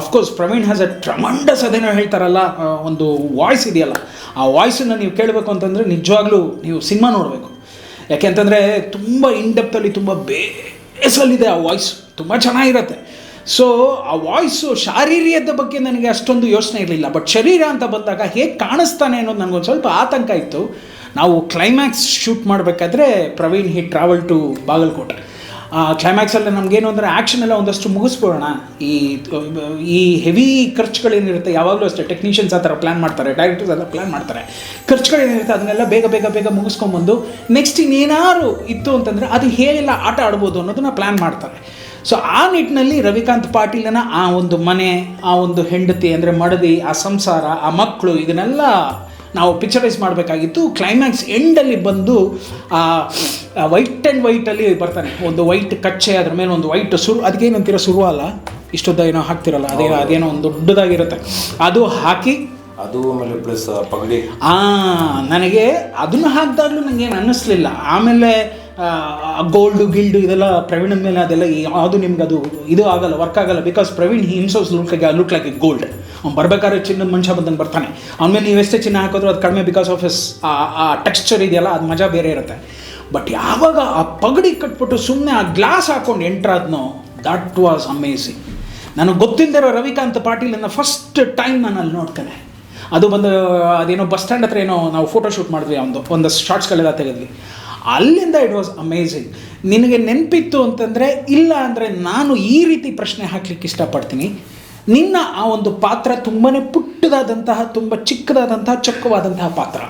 Of course Praveen has a tremendous, ಅದೇನೋ ಹೇಳ್ತಾರಲ್ಲ ಒಂದು ವಾಯ್ಸ್ ಇದೆಯಲ್ಲ, ಆ ವಾಯ್ಸನ್ನು ನೀವು ಕೇಳಬೇಕು ಅಂತಂದರೆ ನಿಜವಾಗ್ಲೂ ನೀವು ಸಿನಿಮಾ ನೋಡಬೇಕು. ಯಾಕೆಂತಂದರೆ ತುಂಬ ಇನ್ಡೆಪ್ತಲ್ಲಿ ತುಂಬ ಬೇಸಲ್ಲಿದೆ ಆ ವಾಯ್ಸ್, ತುಂಬ ಚೆನ್ನಾಗಿರುತ್ತೆ. ಸೊ ಆ ವಾಯ್ಸು ಶಾರೀರಿಯದ ಬಗ್ಗೆ ನನಗೆ ಅಷ್ಟೊಂದು ಯೋಚನೆ ಇರಲಿಲ್ಲ, ಬಟ್ ಶರೀರ ಅಂತ ಬಂದಾಗ ಹೇಗೆ ಕಾಣಿಸ್ತಾನೆ ಅನ್ನೋದು ನನಗೊಂದು ಸ್ವಲ್ಪ ಆತಂಕ ಇತ್ತು. ನಾವು ಕ್ಲೈಮ್ಯಾಕ್ಸ್ ಶೂಟ್ ಮಾಡಬೇಕಾದ್ರೆ ಪ್ರವೀಣ್ ಹಿ ಟ್ರಾವೆಲ್ ಟು ಬಾಗಲಕೋಟೆ. ಕ್ಲೈಮ್ಯಾಕ್ಸಲ್ಲಿ ನಮಗೇನು ಅಂದರೆ ಆ್ಯಕ್ಷನ್ ಎಲ್ಲ ಒಂದಷ್ಟು ಮುಗಿಸ್ಬೋಣ. ಈ ಹೆವಿ ಖರ್ಚುಗಳೇನಿರುತ್ತೆ ಯಾವಾಗಲೂ ಅಷ್ಟೇ, ಟೆಕ್ನಿಷಿಯನ್ಸ್ ಆ ಥರ ಪ್ಲ್ಯಾನ್ ಮಾಡ್ತಾರೆ, ಡೈರೆಕ್ಟರ್ಸ್ ಆ ಥರ ಪ್ಲ್ಯಾನ್ ಮಾಡ್ತಾರೆ. ಖರ್ಚುಗಳೇನಿರುತ್ತೆ ಅದನ್ನೆಲ್ಲ ಬೇಗ ಮುಗಿಸ್ಕೊಂಬಂದು ನೆಕ್ಸ್ಟ್ ಇನ್ನೇನಾದ್ರು ಇತ್ತು ಅಂತಂದರೆ ಅದು ಹೇಗೆಲ್ಲ ಆಟ ಆಡ್ಬೋದು ಅನ್ನೋದನ್ನ ಪ್ಲ್ಯಾನ್ ಮಾಡ್ತಾರೆ. ಸೊ ಆ ನಿಟ್ಟಿನಲ್ಲಿ ರವಿಕಾಂತ್ ಪಾಟೀಲನ ಆ ಒಂದು ಮನೆ, ಆ ಒಂದು ಹೆಂಡತಿ ಅಂದರೆ ಮಡದಿ, ಆ ಸಂಸಾರ, ಆ ಮಕ್ಕಳು, ಇದನ್ನೆಲ್ಲ ನಾವು ಪಿಕ್ಚರೈಸ್ ಮಾಡಬೇಕಾಗಿತ್ತು. ಕ್ಲೈಮ್ಯಾಕ್ಸ್ ಎಂಡಲ್ಲಿ ಬಂದು ವೈಟ್ ಆ್ಯಂಡ್ ವೈಟಲ್ಲಿ ಬರ್ತಾನೆ, ಒಂದು ವೈಟ್ ಕಚ್ಚೆ, ಅದ್ರ ಮೇಲೆ ಒಂದು ವೈಟ್ ಅದಕ್ಕೇನಂತೀರ ಸುರುವ ಅಲ್ಲ, ಇಷ್ಟೊದ್ದ ಏನೋ ಹಾಕ್ತಿರಲ್ಲ, ಅದೇನೋ ಒಂದು ದೊಡ್ಡದಾಗಿರುತ್ತೆ, ಅದು ಹಾಕಿ ಅದು ಆಮೇಲೆ ಪ್ಲಸ್ ಪಗಡಿ. ನನಗೆ ಅದನ್ನು ಹಾಕಿದಾಗಲೂ ನನಗೇನು ಅನ್ನಿಸ್ಲಿಲ್ಲ. ಆಮೇಲೆ ಗೋಲ್ಡು ಗಿಲ್ಡು ಇದೆಲ್ಲ ಪ್ರವೀಣದ ಮೇಲೆ ಅದೆಲ್ಲ ಯಾವುದು ನಿಮ್ಗೆ ಅದು ಇದು ಆಗಲ್ಲ, ವರ್ಕ್ ಆಗಲ್ಲ. Because Praveen himself look like A gold. ಅವ್ನು ಬರಬೇಕಾದ್ರೆ ಚಿನ್ನದ ಮನುಷ್ಯ ಬಂದಂಗೆ ಬರ್ತಾನೆ. ಆಮೇಲೆ ನೀವು ಎಷ್ಟೇ ಚಿನ್ನ ಹಾಕಿದ್ರು ಅದು ಕಡಿಮೆ, ಬಿಕಾಸ್ ಆಫ್ ಹಿಸ್ ಆ ಟೆಕ್ಸ್ಚರ್ ಇದೆಯಲ್ಲ, ಅದು ಮಜಾ ಬೇರೆ ಇರುತ್ತೆ. ಬಟ್ ಯಾವಾಗ ಆ ಪಗಡಿ ಕಟ್ಬಿಟ್ಟು ಸುಮ್ಮನೆ ಆ ಗ್ಲಾಸ್ ಹಾಕ್ಕೊಂಡು ಎಂಟ್ರಾದ್ನೋ, ದಟ್ ವಾಸ್ ಅಮೇಝಿಂಗ್. ನನಗೆ ಗೊತ್ತಿಲ್ಲದಿರೋ ರವಿಕಾಂತ್ ಪಾಟೀಲನ್ನು ಫಸ್ಟ್ ಟೈಮ್ ನಾನು ಅಲ್ಲಿ ನೋಡ್ತೇನೆ. ಅದು ಬಂದು ಅದೇನೋ ಬಸ್ ಸ್ಟ್ಯಾಂಡ್ ಹತ್ರ ಏನೋ ನಾವು ಫೋಟೋ ಶೂಟ್ ಮಾಡಿದ್ವಿ, ಒಂದಷ್ಟು ಶಾರ್ಟ್ಸ್ಗಳೆಲ್ಲ ತೆಗೆದ್ವಿ. ಅಲ್ಲಿಂದ ಇಟ್ ವಾಸ್ ಅಮೇಝಿಂಗ್. ನಿನಗೆ ನೆನಪಿತ್ತು ಅಂತಂದರೆ, ಇಲ್ಲ ಅಂದರೆ ನಾನು ಈ ರೀತಿ ಪ್ರಶ್ನೆ ಹಾಕ್ಲಿಕ್ಕೆ ಇಷ್ಟಪಡ್ತೀನಿ. ನಿನ್ನ ಆ ಒಂದು ಪಾತ್ರ ತುಂಬಾ ಪುಟ್ಟದಾದಂತಹ, ತುಂಬ ಚಿಕ್ಕದಾದಂತಹ, ಚೊಕ್ಕವಾದಂತಹ ಪಾತ್ರ.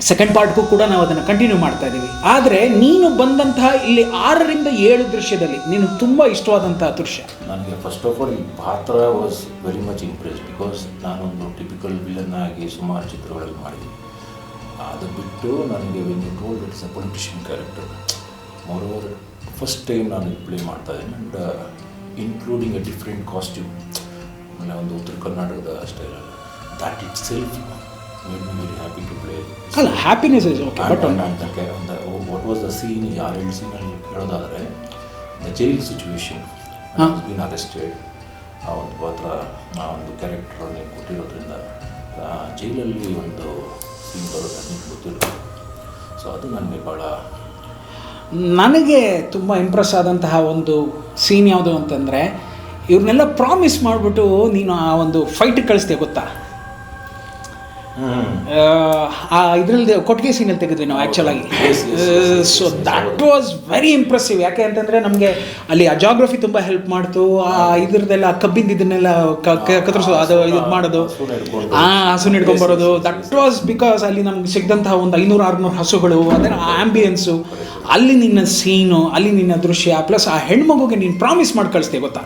ಸೆಕೆಂಡ್ ಪಾರ್ಟ್ಗೂ ಕೂಡ ನಾವು ಅದನ್ನು ಕಂಟಿನ್ಯೂ ಮಾಡ್ತಾ ಇದ್ದೀವಿ. ಆದರೆ ನೀನು ಬಂದಂತಹ ಇಲ್ಲಿ 6 ರಿಂದ 7 ದೃಶ್ಯದಲ್ಲಿ ನೀನು ತುಂಬ ಇಷ್ಟವಾದಂತಹ ದೃಶ್ಯ. ನನಗೆ ಫಸ್ಟ್ ಆಫ್ ಆಲ್ ಈ ಪಾತ್ರ was very much impressed, because ನಾನೊಂದು ಟಿಪಿಕಲ್ ವಿಲನ್ ಆಗಿ ಸುಮಾರು ಚಿತ್ರಗಳಲ್ಲಿ ಮಾಡಿದ್ದೀನಿ. ಅದು ಬಿಟ್ಟು ನನಗೆ when you told it's a politician character, moreover first time ನಾನು ಪ್ಲೇ ಮಾಡ್ತಾ ಇದ್ದೀನಿ, and including a different costume. ಆಮೇಲೆ ಒಂದು ಉತ್ತರ ಕರ್ನಾಟಕದ ಸ್ಟೈಲಲ್ಲಿ, that itself made me very happy to play. ಅಲ್ಲ, happiness is okay, but what was the scene, 6-7 ಸೀನಲ್ಲಿ ಹೇಳೋದಾದರೆ, the jail situation, been arrested, ಆ ಒಂದು ಪಾತ್ರ, ಆ ಒಂದು ಕ್ಯಾರೆಕ್ಟರನ್ನು ಕೊಟ್ಟಿರೋದ್ರಿಂದ ಜೈಲಲ್ಲಿ ಒಂದು ಸೀನ್ ಬರೋದು ನನಗೆ ಗೊತ್ತಿರೋದು. ಸೊ ಅದು ನನಗೆ ತುಂಬ ಇಂಪ್ರೆಸ್ ಆದಂತಹ ಒಂದು ಸೀನ್ ಯಾವುದು ಅಂತಂದರೆ, ಇವ್ರನ್ನೆಲ್ಲ ಪ್ರಾಮಿಸ್ ಮಾಡಿಬಿಟ್ಟು ನೀನು ಆ ಒಂದು ಫೈಟಿಗೆ ಕಳಿಸ್ತೀಯ ಗೊತ್ತಾ. ಇದರಲ್ಲಿ ಕೊಟ್ಟಿಗೆ ಸೀನಲ್ಲಿ ತೆಗೆದ್ವಿ ನಾವು ಆ್ಯಕ್ಚುಲಾಗಿ. So that was very impressive. ಯಾಕೆ ಅಂತಂದರೆ ನಮಗೆ ಅಲ್ಲಿ ಆ ಜಾಗ್ರಫಿ ತುಂಬ ಹೆಲ್ಪ್ ಮಾಡ್ತು. ಇದ್ರದ್ದೆಲ್ಲ ಕಬ್ಬಿಂದ ಇದನ್ನೆಲ್ಲ ಕತ್ತರಿಸೋದು, ಅದು ಇದು ಮಾಡೋದು, ಹಸು ಹಿಡ್ಕೊಂಬರೋದು, ದಟ್ ವಾಸ್ ಬಿಕಾಸ್ ಅಲ್ಲಿ ನಮ್ಗೆ ಸಿಗ್ದಂತಹ ಒಂದು 500-600 ಹಸುಗಳು, ಅದರ ಆ್ಯಂಬಿಯನ್ಸು, ಅಲ್ಲಿ ನಿನ್ನ ಸೀನು, ಅಲ್ಲಿ ನಿನ್ನ ದೃಶ್ಯ, ಪ್ಲಸ್ ಆ ಹೆಣ್ಮಗುಗೆ ನೀನು ಪ್ರಾಮಿಸ್ ಮಾಡಿ ಕಳಿಸ್ತೀಯ ಗೊತ್ತಾ.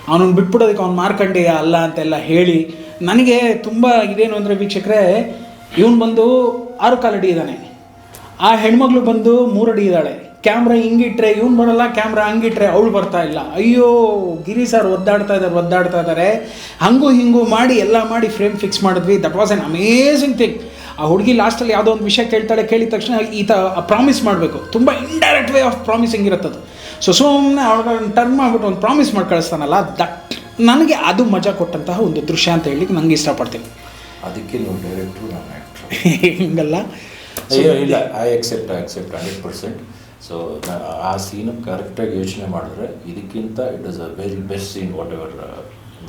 ಅವನನ್ನು ಬಿಟ್ಬಿಡೋದಕ್ಕೆ ಅವ್ನು ಮಾರ್ಕಂಡೇಯ ಅಲ್ಲ ಅಂತೆಲ್ಲ ಹೇಳಿ, ನನಗೆ ತುಂಬ ಇದೇನು ಅಂದರೆ ವೀಕ್ಷಕರೇ, ಇವನು ಬಂದು 6 ಕಾಲಡಿ ಇದ್ದಾನೆ, ಆ ಹೆಣ್ಮಗಳು ಬಂದು 3 ಅಡಿ ಇದ್ದಾಳೆ. ಕ್ಯಾಮ್ರಾ ಹಿಂಗಿಟ್ರೆ ಇವನು ಬರೋಲ್ಲ, ಕ್ಯಾಮ್ರಾ ಹಂಗಿಟ್ರೆ ಅವಳು ಬರ್ತಾ ಇಲ್ಲ. ಅಯ್ಯೋ ಗಿರಿ ಸರ್ ಒದ್ದಾಡ್ತಾ ಇದ್ದಾರೆ. ಹಂಗೂ ಹಿಂಗೂ ಮಾಡಿ ಎಲ್ಲ ಮಾಡಿ ಫ್ರೇಮ್ ಫಿಕ್ಸ್ ಮಾಡಿದ್ವಿ. That was an amazing thing. ಆ ಹುಡುಗಿ ಲಾಸ್ಟಲ್ಲಿ ಯಾವುದೋ ಒಂದು ವಿಷಯ ಕೇಳಿದ ತಕ್ಷಣ ಈತ ಪ್ರಾಮಿಸ್ ಮಾಡಬೇಕು. ತುಂಬ ಇಂಡೈರೆಕ್ಟ್ ವೇ ಆಫ್ ಪ್ರಾಮಿಸಿಂಗ್ ಇರುತ್ತದು. ಸೊ ಸುಮ್ಮನೆ ಅವ್ಳನ್ನ ಟರ್ನ್ ಮಾಡಿಬಿಟ್ಟು ಒಂದು ಪ್ರಾಮಿಸ್ ಮಾಡಿ ಕಳಿಸ್ತಾನಲ್ಲ, ದಟ್ ನನಗೆ ಅದು ಮಜಾ ಕೊಟ್ಟಂತಹ ಒಂದು ದೃಶ್ಯ ಅಂತ ಹೇಳಲಿಕ್ಕೆ ನನಗೆ ಇಷ್ಟಪಡ್ತೀನಿ. ಅದಕ್ಕೆ ನೀವು ಡೈರೆಕ್ಟ್ರು, ನಾನು ಆ್ಯಕ್ಟ್ರು ಹಿಂಗಲ್ಲ. ಇಲ್ಲ, ಐ ಅಕ್ಸೆಪ್ಟ್ 100%. ಸೊ ಆ ಸೀನು ಕರೆಕ್ಟಾಗಿ ಯೋಚನೆ ಮಾಡಿದ್ರೆ ಇದಕ್ಕಿಂತ it is a very best scene, whatever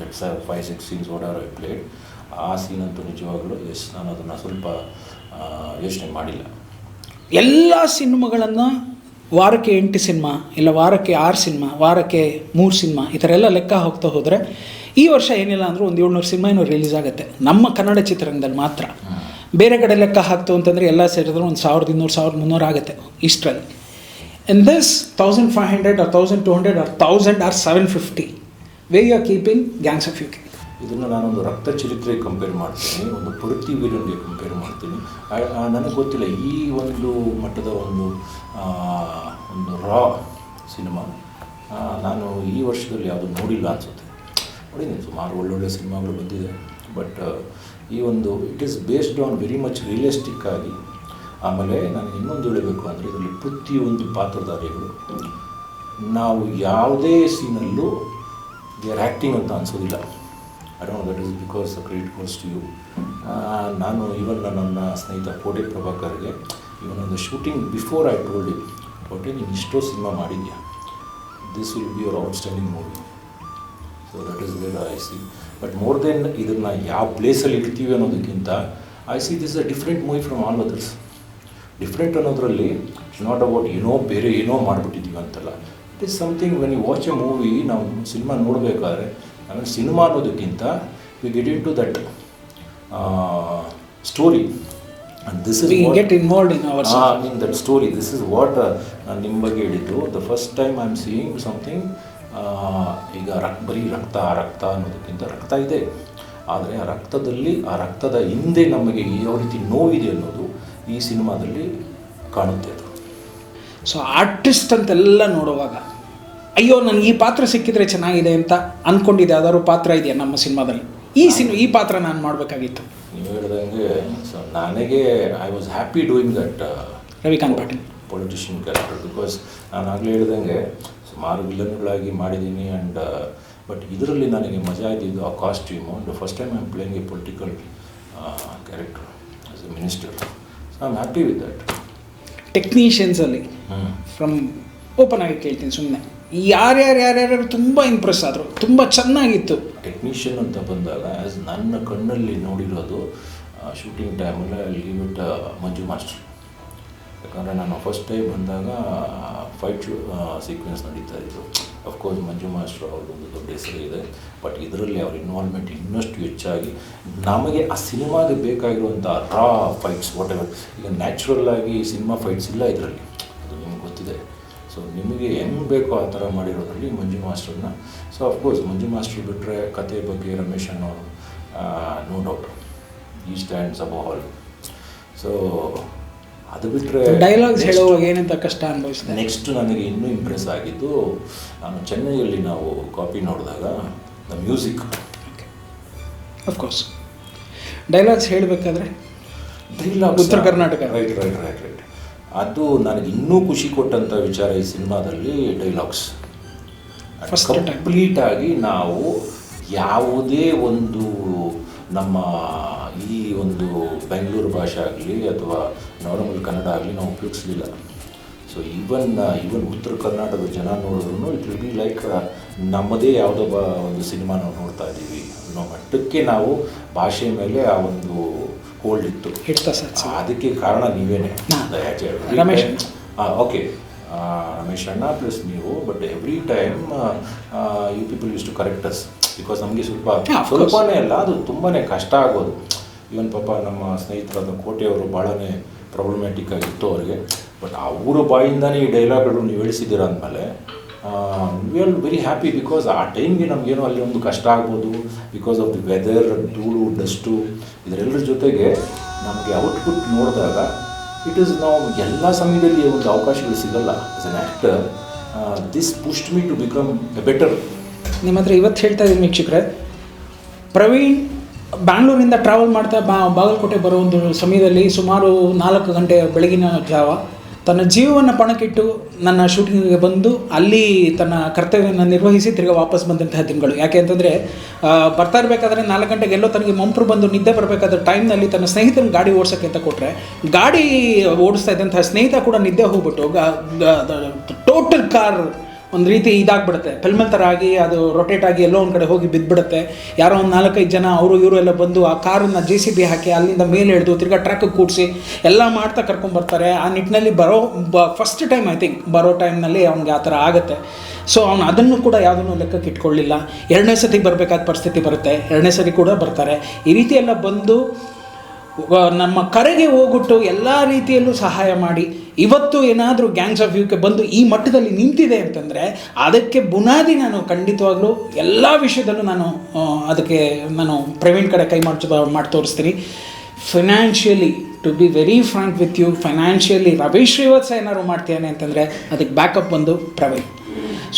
that's 5-6 scenes whatever I played. ಆ ಸೀನಂತೂ ನಿಜವಾಗ್ಲೂ ನಾನು ಅದನ್ನು ಸ್ವಲ್ಪ ಯೋಚನೆ ಮಾಡಿಲ್ಲ. ಎಲ್ಲ ಸಿನಿಮಾಗಳನ್ನು ವಾರಕ್ಕೆ 8 ಸಿನಿಮಾ, ಇಲ್ಲ ವಾರಕ್ಕೆ 6 ಸಿನಿಮಾ, ವಾರಕ್ಕೆ 3 ಸಿನಿಮಾ, ಈ ಥರ ಎಲ್ಲ ಲೆಕ್ಕ ಹೋಗ್ತಾ ಹೋದರೆ ಈ ವರ್ಷ ಏನಿಲ್ಲ ಅಂದರೂ ಒಂದು 700 ಸಿನಿಮಾ ಏನೋ ರಿಲೀಸ್ ಆಗುತ್ತೆ ನಮ್ಮ ಕನ್ನಡ ಚಿತ್ರರಂಗದಲ್ಲಿ ಮಾತ್ರ. ಬೇರೆ ಕಡೆ ಲೆಕ್ಕ ಹಾಕ್ತು ಅಂತಂದರೆ ಎಲ್ಲ ಸೇರಿದ್ರು ಒಂದು 1200-1300 ಆಗುತ್ತೆ ಇಷ್ಟರಲ್ಲಿ. In this 1500 or 1200 or 1000 or 750 way you are keeping gangs of UK. ಇದನ್ನು ನಾನೊಂದು ರಕ್ತ ಚರಿತ್ರೆಗೆ ಕಂಪೇರ್ ಮಾಡ್ತೀನಿ, ಒಂದು ಪೃಥ್ವಿ ವೀರನ್ಗೆ ಕಂಪೇರ್ ಮಾಡ್ತೀನಿ. ನನಗೆ ಗೊತ್ತಿಲ್ಲ ಈ ಒಂದು ಮಟ್ಟದ ಒಂದು ರಾ ಸಿನಿಮಾ ನಾನು ಈ ವರ್ಷದಲ್ಲಿ ಯಾವುದು ನೋಡಿಲ್ಲ ಅನಿಸುತ್ತೆ. ನೋಡಿದ್ದೀನಿ, ಸುಮಾರು ಒಳ್ಳೊಳ್ಳೆ ಸಿನಿಮಾಗಳು ಬಂದಿದೆ, ಬಟ್ ಈ ಒಂದು it is based on very much realistic ಆಗಿ. ಆಮೇಲೆ ನನಗೆ ಇನ್ನೊಂದು ಹೇಳಬೇಕು ಅಂದರೆ, ಇದರಲ್ಲಿ ಪ್ರತಿಯೊಂದು ಪಾತ್ರಧಾರಿಗಳು ನಾವು ಯಾವುದೇ ಸೀನಲ್ಲೂ ದೇ ಆರ್ ಆ್ಯಕ್ಟಿಂಗ್ ಅಂತ ಅನಿಸೋದಿಲ್ಲ. I don't know, that is because the credit goes to you. ನಾನು ಈವನ್ ನನ್ನ ಸ್ನೇಹಿತ ಕೋಟೆ ಪ್ರಭಾಕರ್ಗೆ ಇವನ್ ಒಂದು shooting before I told you, Kote ನೀನು ಇಷ್ಟೋ ಸಿನಿಮಾ ಮಾಡಿದ್ಯಾ, this will be your outstanding movie. So that is where I see. But more than ಇದನ್ನು ಯಾವ ಪ್ಲೇಸಲ್ಲಿ ಇಡ್ತೀವಿ ಅನ್ನೋದಕ್ಕಿಂತ I see this a different movie from all others. Different ಅನ್ನೋದರಲ್ಲಿ it's not about ಬೇರೆ ಏನೋ ಮಾಡಿಬಿಟ್ಟಿದ್ದೀವಿ ಅಂತಲ್ಲ. It is something when you watch a movie, ನಾವು ಸಿನಿಮಾ ನೋಡಬೇಕಾದ್ರೆ ಆಮೇಲೆ ಸಿನಿಮಾ ಅನ್ನೋದಕ್ಕಿಂತ we get into that story. And this is what get involved in our in that story. This is what ನಾನು ನಿಮ್ಮ ಬಗ್ಗೆ ಹೇಳಿದ್ದು. The first time I am seeing something. ಈಗ ಬರೀ ರಕ್ತ ಅನ್ನೋದಕ್ಕಿಂತ ರಕ್ತ ಇದೆ, ಆದರೆ ಆ ರಕ್ತದ ಹಿಂದೆ ನಮಗೆ ಯಾವ ರೀತಿ ನೋವಿದೆ ಅನ್ನೋದು ಈ ಸಿನಿಮಾದಲ್ಲಿ ಕಾಣುತ್ತೆ. ಅದು ಸೊ ಆರ್ಟಿಸ್ಟ್ ಅಂತೆಲ್ಲ ನೋಡುವಾಗ ಅಯ್ಯೋ ನನಗೆ ಈ ಪಾತ್ರ ಸಿಕ್ಕಿದ್ರೆ ಚೆನ್ನಾಗಿದೆ ಅಂತ ಅಂದ್ಕೊಂಡಿದ್ದೆ ಯಾವ್ದಾದ್ರು ಪಾತ್ರ ಇದೆಯಾ ನಮ್ಮ ಸಿನಿಮಾದಲ್ಲಿ? ಈ ಪಾತ್ರ ನಾನು ಮಾಡಬೇಕಾಗಿತ್ತು. ನೀವು ಹೇಳ್ದಂಗೆ ಸೊ ನನಗೆ I was happy doing that Ravikant Patil politician character. Because ನಾನು ಆಗಲೇ ಹೇಳ್ದಂಗೆ ಸುಮಾರು ವಿಲನ್ಗಳಾಗಿ ಮಾಡಿದ್ದೀನಿ. ಆ್ಯಂಡ್ ಬಟ್ ಇದರಲ್ಲಿ ನನಗೆ ಮಜಾ ಇದ್ದಿದ್ದು ಆ costume. The first time I am playing a political character as a minister. So I am happy with that. ಟೆಕ್ನಿಷಿಯನ್ಸಲ್ಲಿ ಫ್ರಮ್ ಓಪನ್ ಆಗಿ ಕೇಳ್ತೀನಿ ಸುಮ್ಮನೆ, ಯಾರ್ಯಾರು ತುಂಬ ಇಂಪ್ರೆಸ್ ಆದರು, ತುಂಬ ಚೆನ್ನಾಗಿತ್ತು? ಟೆಕ್ನಿಷಿಯನ್ ಅಂತ ಬಂದಾಗ ಆ್ಯಸ್ ನನ್ನ ಕಣ್ಣಲ್ಲಿ ನೋಡಿರೋದು ಶೂಟಿಂಗ್ ಟೈಮಲ್ಲಿ ಲೀವ್ ಇಟ್ ಮಂಜು ಮಾಸ್ಟರ್. ಯಾಕಂದರೆ ನಾನು ಫಸ್ಟ್ ಟೈಮ್ ಬಂದಾಗ ಫೈಟ್ ಸೀಕ್ವೆನ್ಸ್ ನಡೀತಾ ಇತ್ತು. ಅಫ್ಕೋರ್ಸ್ ಮಂಜು ಮಾಸ್ಟರ್ ಅವ್ರದ್ದೊಂದು ದೊಡ್ಡ ಹೆಸರು ಇದೆ, ಬಟ್ ಇದರಲ್ಲಿ ಅವ್ರ ಇನ್ವಾಲ್ವ್ಮೆಂಟ್ ಇನ್ನಷ್ಟು ಹೆಚ್ಚಾಗಿ ನಮಗೆ ಆ ಸಿನಿಮಾಗೆ ಬೇಕಾಗಿರುವಂಥ ರಾ ಫೈಟ್ಸ್ ವಾಟ್ ಎವರ್. ಈಗ ನ್ಯಾಚುರಲ್ ಆಗಿ ಸಿನಿಮಾ ಫೈಟ್ಸ್ ಇಲ್ಲ ಇದರಲ್ಲಿ, ಅದು ನಿಮ್ಗೆ ಗೊತ್ತಿದೆ. ಸೊ ನಿಮಗೆ ಹೆಂಗೆ ಬೇಕೋ ಆ ಥರ ಮಾಡಿರೋದ್ರಲ್ಲಿ ಮಂಜು ಮಾಸ್ಟರ್ನ. ಸೊ ಅಫ್ಕೋರ್ಸ್ ಮಂಜು ಮಾಸ್ಟರ್ ಬಿಟ್ಟರೆ ಕತೆ ಬಗ್ಗೆ ರಮೇಶ್ ಅನ್ನೋರು ನೋ ಡೌಟ್ ಈ ಸ್ಟ್ಯಾಂಡ್ಸ್ ಅಬೌವ್ ಆಲ್. ಸೊ ಅದು ಬಿಟ್ಟರೆ ಡೈಲಾಗ್ಸ್ ಹೇಳುವಾಗ ಏನಂತ ಕಷ್ಟ ಅನುಭವಿಸಿದೆ. ನೆಕ್ಸ್ಟ್ ನನಗೆ ಇನ್ನೂ ಇಂಪ್ರೆಸ್ ಆಗಿದ್ದು, ನಾನು ಚೆನ್ನೈಯಲ್ಲಿ ನಾವು ಕಾಪಿ ನೋಡಿದಾಗ ದ ಮ್ಯೂಸಿಕ್. ಅಫ್ಕೋರ್ಸ್ ಡೈಲಾಗ್ಸ್ ಹೇಳಬೇಕಾದ್ರೆ ಉತ್ತರ ಕರ್ನಾಟಕ ರೈಟ್ ಅದು ನನಗೆ ಇನ್ನೂ ಖುಷಿ ಕೊಟ್ಟಂಥ ವಿಚಾರ ಈ ಸಿನಿಮಾದಲ್ಲಿ ಡೈಲಾಗ್ಸ್. ಕಂಪ್ಲೀಟಾಗಿ ನಾವು ಯಾವುದೇ ಒಂದು ನಮ್ಮ ಈ ಒಂದು ಬೆಂಗಳೂರು ಭಾಷೆ ಆಗಲಿ ಅಥವಾ ನಾರ್ಮಲ್ ಕನ್ನಡ ಆಗಲಿ ನಾವು ಉಪಯೋಗಿಸಲಿಲ್ಲ. ಸೊ ಈವನ್ ಉತ್ತರ ಕರ್ನಾಟಕದ ಜನ ನೋಡಿದ್ರು ಇಟ್ ವಿಲ್ ಬಿ ಲೈಕ್ ನಮ್ಮದೇ ಯಾವುದೋ ಒಂದು ಸಿನಿಮಾ ನಾವು ನೋಡ್ತಾ ಇದ್ದೀವಿ ಅನ್ನೋ ಮಟ್ಟಕ್ಕೆ ನಾವು ಭಾಷೆ ಮೇಲೆ ಆ ಒಂದು ಹೋಲ್ಡ್ ಇತ್ತು. ಅದಕ್ಕೆ ಕಾರಣ ನೀವೇನೆ ರಮೇಶ್. ಓಕೆ, ರಮೇಶ್ ಅಣ್ಣ ಪ್ಲಸ್ ನೀವು. But every time you people use to correct us. Because ನಮಗೆ ಸ್ವಲ್ಪನೇ ಅಲ್ಲ, ಅದು ತುಂಬಾ ಕಷ್ಟ ಆಗೋದು. ಇವನ್ ಪಾಪ ನಮ್ಮ ಸ್ನೇಹಿತರಾದ ಕೋಟೆಯವರು ಭಾಳನೇ ಪ್ರಾಬ್ಲಮ್ಯಾಟಿಕ್ ಆಗಿತ್ತು ಅವ್ರಿಗೆ. ಬಟ್ ಅವರ ಬಾಯಿಂದನೇ ಈ ಡೈಲಾಗ್ಗಳು ನೀವು ಹೇಳಿಸಿದ್ದೀರ ಅಂದಮೇಲೆ we are very happy. Because ಆ ಟೈಮ್ಗೆ ನಮಗೇನೋ ಅಲ್ಲಿ ಒಂದು ಕಷ್ಟ ಆಗ್ಬೋದು ಬಿಕಾಸ್ ಆಫ್ ದಿ ವೆದರ್, ಧೂಳು, ಡಸ್ಟು, ಇದರೆಲ್ಲರ ಜೊತೆಗೆ ನಮಗೆ ಔಟ್ಪುಟ್ ನೋಡಿದಾಗ ಇಟ್ ಈಸ್ ನಾವು ಎಲ್ಲ ಸಮಯದಲ್ಲಿ ಒಂದು ಅವಕಾಶಗಳು ಸಿಗಲ್ಲ. As an actor this pushed me to become a better. ನಿಮ್ಮ ಹತ್ರ ಇವತ್ತು ಹೇಳ್ತಾ ಇದ್ದೀನಿ ವೀಕ್ಷಕರೇ, ಪ್ರವೀಣ್ ಬ್ಯಾಂಗ್ಳೂರಿಂದ ಟ್ರಾವೆಲ್ ಮಾಡ್ತಾ ಬಾಗಲಕೋಟೆ ಬರೋ ಒಂದು ಸಮಯದಲ್ಲಿ ಸುಮಾರು 4 ಗಂಟೆ ಬೆಳಗಿನ ಜಾವ ತನ್ನ ಜೀವವನ್ನು ಪಣಕ್ಕಿಟ್ಟು ನನ್ನ ಶೂಟಿಂಗಿಗೆ ಬಂದು ಅಲ್ಲಿ ತನ್ನ ಕರ್ತವ್ಯವನ್ನು ನಿರ್ವಹಿಸಿ ತಿರ್ಗಿ ವಾಪಸ್ ಬಂದಂತಹ ದಿನಗಳು. ಯಾಕೆ ಅಂತಂದರೆ ಬರ್ತಾ ಇರಬೇಕಾದ್ರೆ 4 ಗಂಟೆಗೆ ಎಲ್ಲೋ ತನಗೆ ಮಂಪ್ರು ಬಂದು ನಿದ್ದೆ ಬರಬೇಕಾದ ಟೈಮ್ನಲ್ಲಿ ತನ್ನ ಸ್ನೇಹಿತನ ಗಾಡಿ ಓಡಿಸೋಕ್ಕೆ ಅಂತ ಕೊಟ್ಟರೆ, ಗಾಡಿ ಓಡಿಸ್ತಾ ಇದ್ದಂತಹ ಸ್ನೇಹಿತ ಕೂಡ ನಿದ್ದೆ ಹೋಗ್ಬಿಟ್ಟು ಟೋಟಲ್ ಕಾರ್ ಒಂದು ರೀತಿ ಇದಾಗ್ಬಿಡುತ್ತೆ, ಪೆಲ್ಮೆಲ್ ಥರ ಆಗಿ ಅದು ರೊಟೇಟ್ ಆಗಿ ಎಲ್ಲೋ ಒಂದು ಕಡೆ ಹೋಗಿ ಬಿದ್ದುಬಿಡುತ್ತೆ. ಯಾರೋ ಒಂದು 4-5 ಜನ ಇವರು ಎಲ್ಲ ಬಂದು ಆ ಕಾರನ್ನು JCB ಹಾಕಿ ಅಲ್ಲಿಂದ ಮೇಲೆ ಹಿಡಿದು ತಿರ್ಗಾ ಟ್ರ್ಯಾಕಿಗೆ ಕೂಡಿಸಿ ಎಲ್ಲ ಮಾಡ್ತಾ ಕರ್ಕೊಂಬರ್ತಾರೆ. ಆ ನಿಟ್ಟಿನಲ್ಲಿ ಫಸ್ಟ್ ಟೈಮ್ ಐ ಥಿಂಕ್ ಬರೋ ಟೈಮ್ನಲ್ಲಿ ಅವ್ನಿಗೆ ಆ ಥರ ಆಗುತ್ತೆ. ಸೊ ಅವನು ಅದನ್ನು ಕೂಡ ಯಾವುದನ್ನು ಲೆಕ್ಕಕ್ಕೆ ಇಟ್ಕೊಳ್ಳಿಲ್ಲ. 2ನೇ ಸತಿ ಬರಬೇಕಾದ ಪರಿಸ್ಥಿತಿ ಬರುತ್ತೆ, 2ನೇ ಸತಿ ಕೂಡ ಬರ್ತಾರೆ. ಈ ರೀತಿ ಎಲ್ಲ ಬಂದು ನಮ್ಮ ಕರೆಗೆ ಹೋಗ್ಬಿಟ್ಟು ಎಲ್ಲ ರೀತಿಯಲ್ಲೂ ಸಹಾಯ ಮಾಡಿ ಇವತ್ತು ಏನಾದರೂ ಗ್ಯಾಂಗ್ಸ್ ಆಫ್ ಯುಕೆ ಬಂದು ಈ ಮಟ್ಟದಲ್ಲಿ ನಿಂತಿದೆ ಅಂತಂದರೆ ಅದಕ್ಕೆ ಬುನಾದಿ ನಾನು ಖಂಡಿತವಾಗ್ಲೂ ಎಲ್ಲ ವಿಷಯದಲ್ಲೂ ನಾನು ಪ್ರವೀಣ್ ಕಡೆ ಕೈ ಮಾಡಿ ತೋರಿಸ್ತೀನಿ. Financially to be very frank with you, financially Ravish Srivatsa ಏನಾದ್ರು ಮಾಡ್ತೇನೆ ಅಂತಂದರೆ ಅದಕ್ಕೆ ಬ್ಯಾಕಪ್ ಬಂದು Praveen.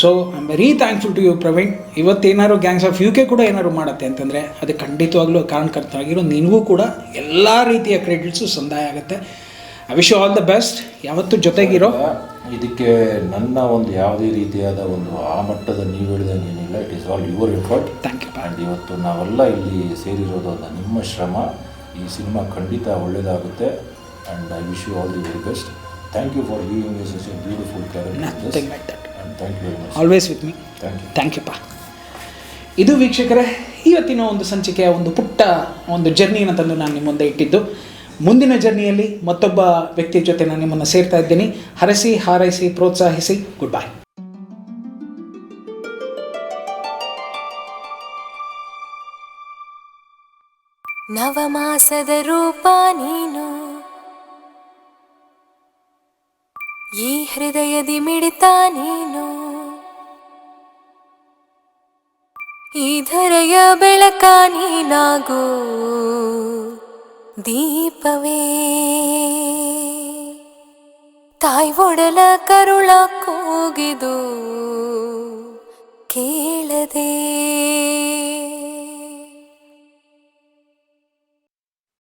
So I am very thankful to you Praveen. ಇವತ್ತೇನಾದ್ರು ಗ್ಯಾಂಗ್ಸ್ ಆಫ್ UK ಕೂಡ ಏನಾದ್ರು ಮಾಡುತ್ತೆ ಅಂತಂದರೆ ಅದಕ್ಕೆ ಖಂಡಿತವಾಗ್ಲೂ ಕಾರಣಕರ್ತ ಆಗಿರೋ ನಿನಗೂ ಕೂಡ ಎಲ್ಲ ರೀತಿಯ ಕ್ರೆಡಿಟ್ಸು ಸಂದಾಯ ಆಗುತ್ತೆ. I wish you all the best. ಯಾವತ್ತೂ ಜೊತೆಗಿರೋ. ಇದಕ್ಕೆ ನನ್ನ ಒಂದು ಯಾವುದೇ ರೀತಿಯಾದ ಒಂದು ಆ ಮಟ್ಟದ ನೀವು ಹೇಳಿದಂಗೆ ಏನಿಲ್ಲ. It is all your effort. Thank you. And ಇವತ್ತು ನಾವೆಲ್ಲ ಇಲ್ಲಿ ಸೇರಿರೋದು ನಿಮ್ಮ ಶ್ರಮ. ಈ ಸಿನಿಮಾ ಖಂಡಿತ ಒಳ್ಳೆಯದಾಗುತ್ತೆ. And I wish you all the very best. Thank you for giving me such a beautiful character. And thank you very much. Always with me. Thank you ಪಾ. ಇದು ವೀಕ್ಷಕರೇ, ಇವತ್ತಿನ ಒಂದು ಸಂಚಿಕೆಯ ಒಂದು ಪುಟ್ಟ ಒಂದು ಜರ್ನಿಯನ್ನು ತಂದು ನಾನು ನಿಮ್ಮ ಮುಂದೆ ಇಟ್ಟಿದ್ದು. ಮುಂದಿನ ಜರ್ನಿಯಲ್ಲಿ ಮತ್ತೊಬ್ಬ ವ್ಯಕ್ತಿ ಜೊತೆ ನಾನು ನಿಮ್ಮನ್ನು ಸೇರ್ತಾ ಇದ್ದೀನಿ. ಹರಸಿ, ಹಾರೈಸಿ, ಪ್ರೋತ್ಸಾಹಿಸಿ. Good bye. ನವಮಾಸದ ರೂಪ ನೀನು, ಈ ಹೃದಯದಿ ಮಿಡಿತ ನೀನು, ಈ ಧರೆಯ ಬೆಳಕ ನೀನಾಗು ದೀಪವೇ. ತಾಯಿ ಒಡಲ ಕರುಳ ಕೂಗಿದು ಕೇಳದೆ